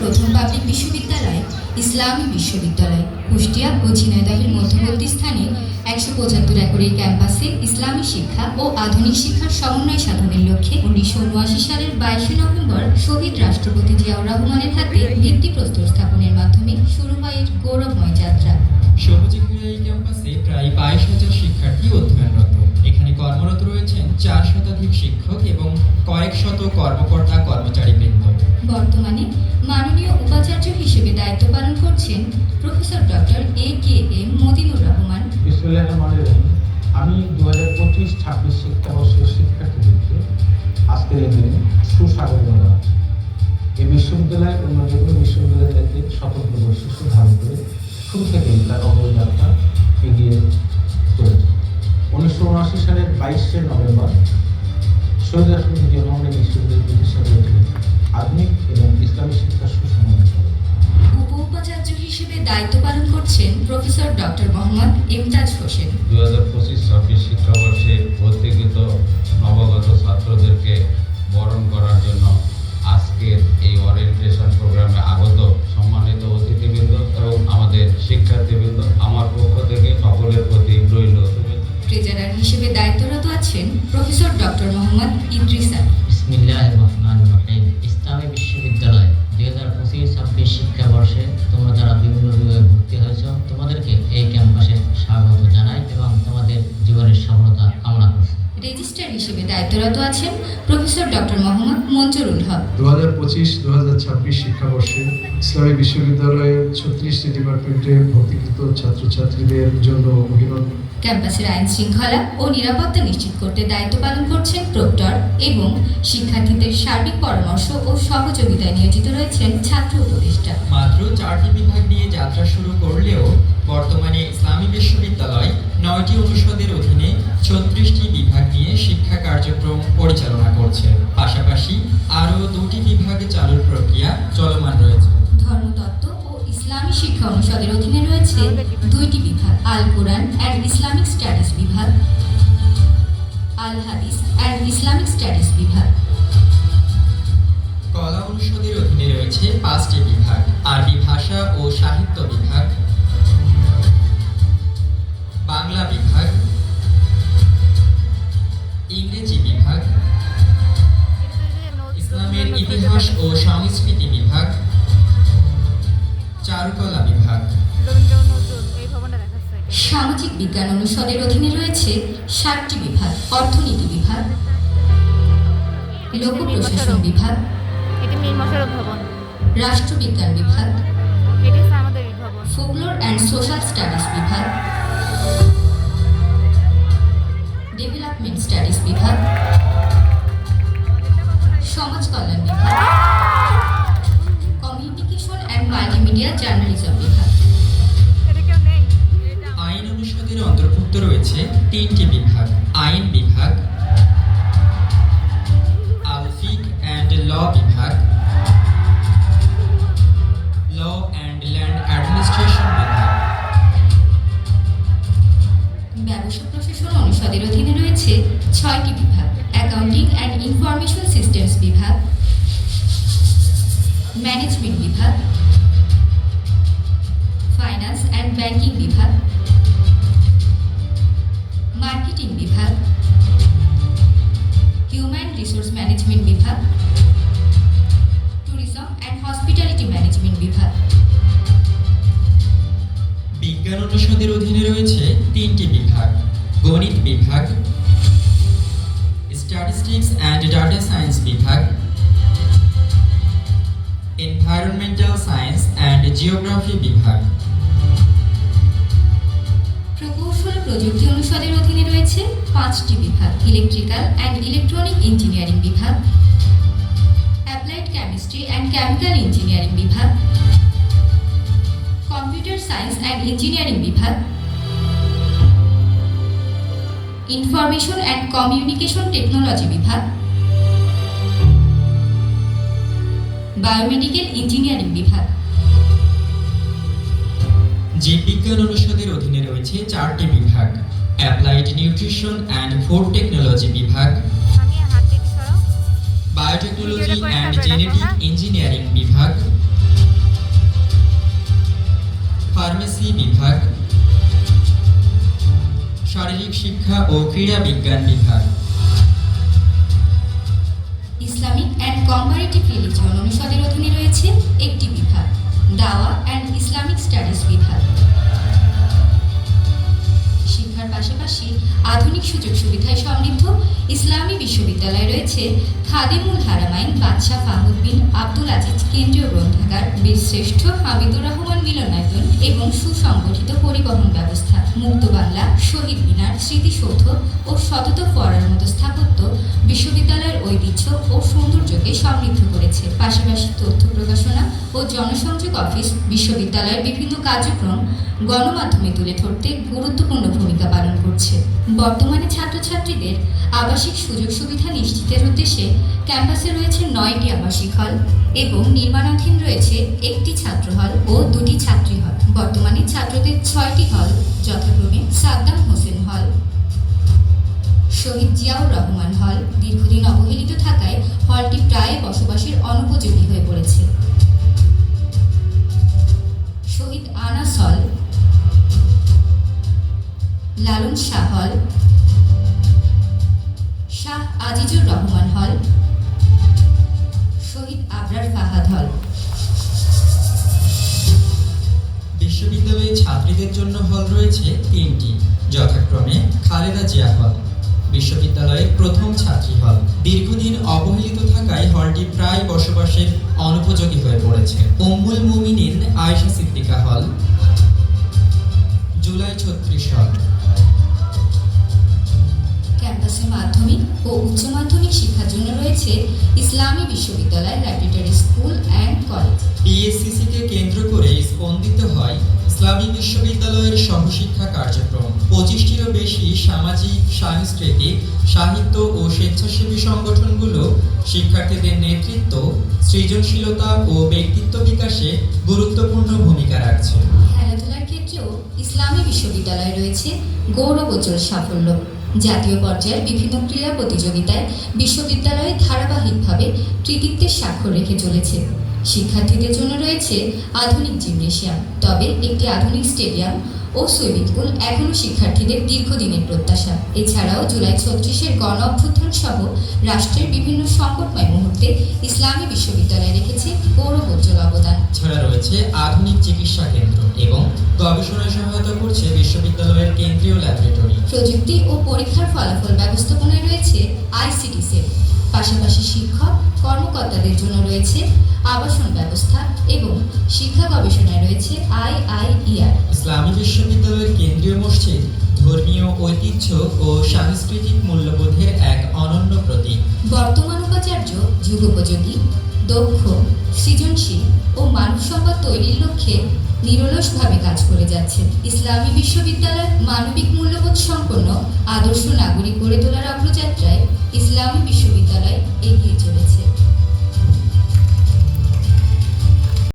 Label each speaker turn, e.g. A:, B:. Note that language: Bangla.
A: প্রথম পাবলিক বিশ্ববিদ্যালয় ইসলামী বিশ্ববিদ্যালয় কুষ্টিয়া ও ঝিনাইদহের মধ্যবর্তী স্থানে 175 একরের ক্যাম্পাসে ইসলামী শিক্ষা ও আধুনিক শিক্ষার সমন্বয় সাধনের লক্ষ্যে 1979 সালের 22 নভেম্বর শহীদ রাষ্ট্রপতি জিয়াউর রহমানের হাতে ভিত্তিপ্রস্তর স্থাপনের মাধ্যমে শুরু হয় এর গৌরবময় যাত্রা।
B: সবুজে ঘেরা এই ক্যাম্পাসে প্রায় 22,000 শিক্ষার্থী অধ্যয়নরত। এখানে কর্মরত রয়েছেন 4 শতাধিক শিক্ষক এবং কয়েক শত কর্মকর্তা কর্মচারীবৃন্দ।
A: বর্তমানে মাননীয় উপাচার্য হিসেবে দায়িত্ব পালন করছেন প্রফেসর ডক্টর AKM মদিনুর রহমান।
C: আমি 2025-26 শিক্ষাবর্ষের শিক্ষার্থীদেরকে আজকের এই দিনে সুস্বাগত জানাচ্ছি। এই বিশ্ববিদ্যালয় অন্য যে কোনো বিশ্ববিদ্যালয়ের একটি স্বতন্ত্র বৈশিষ্ট্য ধারণ করে শুরু থেকেই তার অগ্রযাত্রা এগিয়ে চলেছে। 1979 সালের 22 নভেম্বর শহীদ রাষ্ট্রপতি জিয়াউর রহমান বিশ্ববিদ্যালয় প্রতিষ্ঠা করেছিলেন আধুনিক এবং ইসলামী শিক্ষার সুসমন্বিত।
A: উপ-উপাচার্য হিসেবে দায়িত্ব পালন করছেন প্রফেসর ডক্টর মোহাম্মদ ইমতাজ হোসেন।
D: 2025-26 শিক্ষাবর্ষে ভর্তিকৃত নবাগত ছাত্রদেরকে বরণ করার জন্য আজকের এই ওরিয়েন্টেশন প্রোগ্রামে আগত সম্মানিত অতিথিবৃন্দ এবং আমাদের শিক্ষার্থীবৃন্দ, আমার পক্ষ থেকে সকলের প্রতি রইল শুভেচ্ছা।
A: ট্রেজারার হিসেবে দায়িত্বরত আছেন প্রফেসর ডক্টর মোহাম্মদ ইদ্রিসা।
E: বিসমিল্লাহির রহমানির রহিম। ইসলামী বিশ্ববিদ্যালয় 2025-26 শিক্ষাবর্ষে তোমরা যারা বিভিন্ন বিভাগে ভর্তি হয়েছ, তোমাদেরকে এই ক্যাম্পাসে স্বাগত জানাই এবং তোমাদের জীবনের সফলতা কামনা করছি।
A: রেজিস্ট্রার হিসেবে দায়িত্বরত আছেন প্রফেসর ডক্টর মোহাম্মদ মঞ্জুরুল হক।
F: 2025-2026 শিক্ষাবর্ষে ইসলামী বিশ্ববিদ্যালয়ের 36টি ডিপার্টমেন্টে ভর্তিকৃত ছাত্রছাত্রীদের জন্য অভিনন্দন।
A: ক্যাম্পাসের আইন শৃঙ্খলা ও নিরাপত্তা নিশ্চিত করতে দায়িত্ব পালন করছেন প্রক্টর এবং শিক্ষার্থীদের সার্বিক পরামর্শ ও সহযোগিতায় নিয়োজিত রয়েছেন ছাত্র উপদেষ্টা।
B: মাত্র 4টি বিভাগ নিয়ে যাত্রা শুরু করলেও বর্তমানে ইসলামী বিশ্ববিদ্যালয় 9টি অনুষদের অধীনে 36টি বিভাগ নিয়ে শিক্ষা কার্যক্রম পরিচালনা করছে। পাশাপাশি আরও 2টি বিভাগ চালুর প্রক্রিয়া চলমান রয়েছে।
A: ধর্মতত্ত্ব ও ইসলামী শিক্ষা অনুষদের অধীনে রয়েছে 2টি বিভাগ, আল কোরআন অ্যান্ড ইসলামিক স্টাডিজ বিভাগ, আল হাদিস অ্যান্ড ইসলামিক স্টাডিজ বিভাগ।
B: কলা অনুষদের অধীনে রয়েছে 5টি বিভাগ, আরবি ভাষা ও সাহিত্য বিভাগ, বাংলা বিভাগ, ইংরেজি বিভাগ, ইসলামের ইতিহাস ও সংস্কৃতি বিভাগ, চারুকলা বিভাগ।
A: সামাজিক বিজ্ঞান অনুষদের অধীনে রয়েছে 7টি বিভাগ, অর্থনীতি বিভাগ, লোক প্রশাসন বিভাগ, রাষ্ট্রবিজ্ঞান বিভাগ, ফোকলোর অ্যান্ড সোশ্যাল স্টাডিজ বিভাগ, ডেভেলপমেন্ট স্টাডিজ বিভাগ, সমাজ কল্যাণ বিভাগ, কমিউনিকেশন অ্যান্ড মাল্টিমিডিয়া জার্নালিজম বিভাগ।
B: আইন অনুষদের অন্তর্ভুক্ত রয়েছে 3টি বিভাগ, আইন বিভাগ, আল ফিক অ্যান্ড ল বিভাগ, ল অ্যান্ড ল্যান্ড অ্যাডমিনিস্ট্রেশন বিভাগ।
A: ব্যবসা প্রশাসন অনুষদের অধীনে রয়েছে 6টি বিভাগ, অ্যাকাউন্টিং অ্যান্ড ইনফরমেশন সিস্টেমস বিভাগ, ম্যানেজমেন্ট বিভাগ, ফাইন্যান্স অ্যান্ড ব্যাংকিং বিভাগ, মার্কেটিং বিভাগ, হিউম্যান রিসোর্স ম্যানেজমেন্ট বিভাগ, ট্যুরিজম অ্যান্ড হসপিটালিটি ম্যানেজমেন্ট বিভাগ।
B: বিজ্ঞান অনুষদের অধীনে রয়েছে 3টি বিভাগ, গণিত বিভাগ, স্ট্যাটিস্টিক্স অ্যান্ড ডাটা সায়েন্স বিভাগ, এনভায়রনমেন্টাল সায়েন্স অ্যান্ড জিওগ্রাফি বিভাগ।
A: প্রকৌশল প্রযুক্তি অনুষদের অধীনে রয়েছে 5টি বিভাগ, ইলেকট্রিক্যাল অ্যান্ড ইলেকট্রনিক ইঞ্জিনিয়ারিং বিভাগ, applied chemistry and chemical engineering বিভাগ, কম্পিউটার সায়েন্স অ্যান্ড ইঞ্জিনিয়ারিং বিভাগ, ইনফরমেশন অ্যান্ড কমিউনিকেশন টেকনোলজি বিভাগ, বায়োমেডিক্যাল ইঞ্জিনিয়ারিং বিভাগ।
B: জীববিজ্ঞান অনুষদের অধীনে রয়েছে 4টি বিভাগ, applied nutrition and food technology বিভাগ, বায়োটেকনোলজি অ্যান্ড জেনেটিক ইঞ্জিনিয়ারিং বিভাগ, ও ক্রীড়া বিজ্ঞান বিভাগ।
A: ইসলামিক অ্যান্ড কম্পারেটিভ রিলিজিয়ন অনুষদের অধীনে রয়েছে একটি বিভাগ, দাওয়া অ্যান্ড ইসলামিক স্টাডিজ বিভাগ। শিক্ষার পাশাপাশি আধুনিক সুযোগ সুবিধায় সমৃদ্ধ ইসলামী বিশ্ববিদ্যালয়ে রয়েছে খাদিমুল হারামাইন বাদশাহ ফাহুদ বিন আব্দুল আজিজ কেন্দ্রীয় গ্রন্থাগার, বীরশ্রেষ্ঠ হামিদুর রহমান মিলনায়তন এবং সুসংগঠিত পরিবহন ব্যবস্থা, মুক্ত বাংলা, শহীদ মিনার, স্মৃতিসৌধ ও সতত ফোয়ারার মতো স্থাপত্য বিশ্ববিদ্যালয়ের ঐতিহ্য ও সৌন্দর্যকে সমৃদ্ধ করেছে। পাশাপাশি তথ্য প্রকাশনা ও জনসংযোগ অফিস বিশ্ববিদ্যালয়ের বিভিন্ন কার্যক্রম গণমাধ্যমে তুলে ধরতে গুরুত্বপূর্ণ ভূমিকা পালন করছে। বর্তমানে ছাত্রছাত্রীদের আবাসিক সুযোগ সুবিধা নিশ্চিতের উদ্দেশ্যে ক্যাম্পাসে রয়েছে 9টি আবাসিক হল এবং নির্মাণাধীন রয়েছে একটি ছাত্র হল ও 2টি ছাত্রী হল। বর্তমানে ছাত্রদের 6টি হল যথাক্রমে সাদ্দাম হোসেন হল, শহীদ জিয়াউর রহমান হল। দীর্ঘদিন অবহেলিত থাকায় হলটি প্রায় বসবাসের অনুপযোগী হয়ে পড়েছে। শহীদ আনাস হল, লালন শাহ হল, শাহ আজিজুর রহমান হল, শহীদ আবরার ফাহাদ হল।
B: বিশ্ববিদ্যালয়ে ছাত্রীদের জন্য হল রয়েছে 3টি, যথাক্রমে খালেদা জিয়া হল, বিশ্ববিদ্যালয়ের প্রথম ছাত্রী হল। দীর্ঘদিন অবহেলিত থাকায় হলটি প্রায় বসবাসের অনুপযোগী হয়ে পড়েছে। উম্মুল মুমিনিন আয়েশা সিদ্দিকা হল, জুলাই 36 হল।
A: ক্যাম্পাসে মাধ্যমিক ও উচ্চ মাধ্যমিক শিক্ষার জন্য রয়েছে ইসলামী বিশ্ববিদ্যালয় ল্যাবরেটরি স্কুল অ্যান্ড কলেজ।
B: পিএসসিসিকে কেন্দ্র করে স্পন্দিত হয় ইসলামী বিশ্ববিদ্যালয়ের সহশিক্ষা কার্যক্রম। 25টিরও বেশি সামাজিক, সাংস্কৃতিক, সাহিত্য ও স্বেচ্ছাসেবী সংগঠনগুলো শিক্ষার্থীদের নেতৃত্ব, সৃজনশীলতা ও ব্যক্তিত্ব বিকাশে গুরুত্বপূর্ণ ভূমিকা রাখছে।
A: খেলাধুলার ক্ষেত্রেও ইসলামী বিশ্ববিদ্যালয়ে রয়েছে গৌরবোজ্জ্বল সাফল্য। জাতীয় পর্যায়ের বিভিন্ন ক্রীড়া প্রতিযোগিতায় বিশ্ববিদ্যালয়ে ধারাবাহিকভাবে কৃতিত্বের স্বাক্ষর রেখে চলেছে। শিক্ষার্থীদের জন্য রয়েছে আধুনিক জিমনেশিয়াম, তবে একটি আধুনিক স্টেডিয়াম ও সুইমিং পুল এখনও শিক্ষার্থীদের দীর্ঘদিনের প্রত্যাশা। এছাড়াও জুলাই 36-এর গণ অভ্যুত্থান সহ রাষ্ট্রের বিভিন্ন সংকটময় মুহূর্তে ইসলামী বিশ্ববিদ্যালয় রেখেছে গৌরবোজ্জ্বল অবদান।
B: ছাড়া রয়েছে আধুনিক চিকিৎসা কেন্দ্র এবং গবেষণায় সহায়তা করছে বিশ্ববিদ্যালয়ের কেন্দ্রীয় ল্যাবরেটরি।
A: প্রযুক্তি ও পরীক্ষার ফলাফল ব্যবস্থাপনায় রয়েছে আইসিটি সেল। পাশাপাশি শিক্ষক কর্মকর্তাদের জন্য রয়েছে আবাসন ব্যবস্থা এবং শিক্ষা গবেষণায় রয়েছে IIER।
B: ইসলামী বিশ্ববিদ্যালয়ের কেন্দ্রীয় মসজিদ ধর্মীয় ঐতিহ্য ও সাংস্কৃতিক মূল্যবোধের এক অনন্য প্রতীক।
A: বর্তমান উপাচার্য যুগোপযোগী, দক্ষ, সৃজনশীল ও মানব সম্পদ তৈরির লক্ষ্যে নিরলসভাবে কাজ করে যাচ্ছে। ইসলামী বিশ্ববিদ্যালয় মানবিক মূল্যবোধ সম্পন্ন আদর্শ নাগরিক গড়ে তোলার অগ্রযাত্রায় ইসলামী বিশ্ববিদ্যালয় এগিয়ে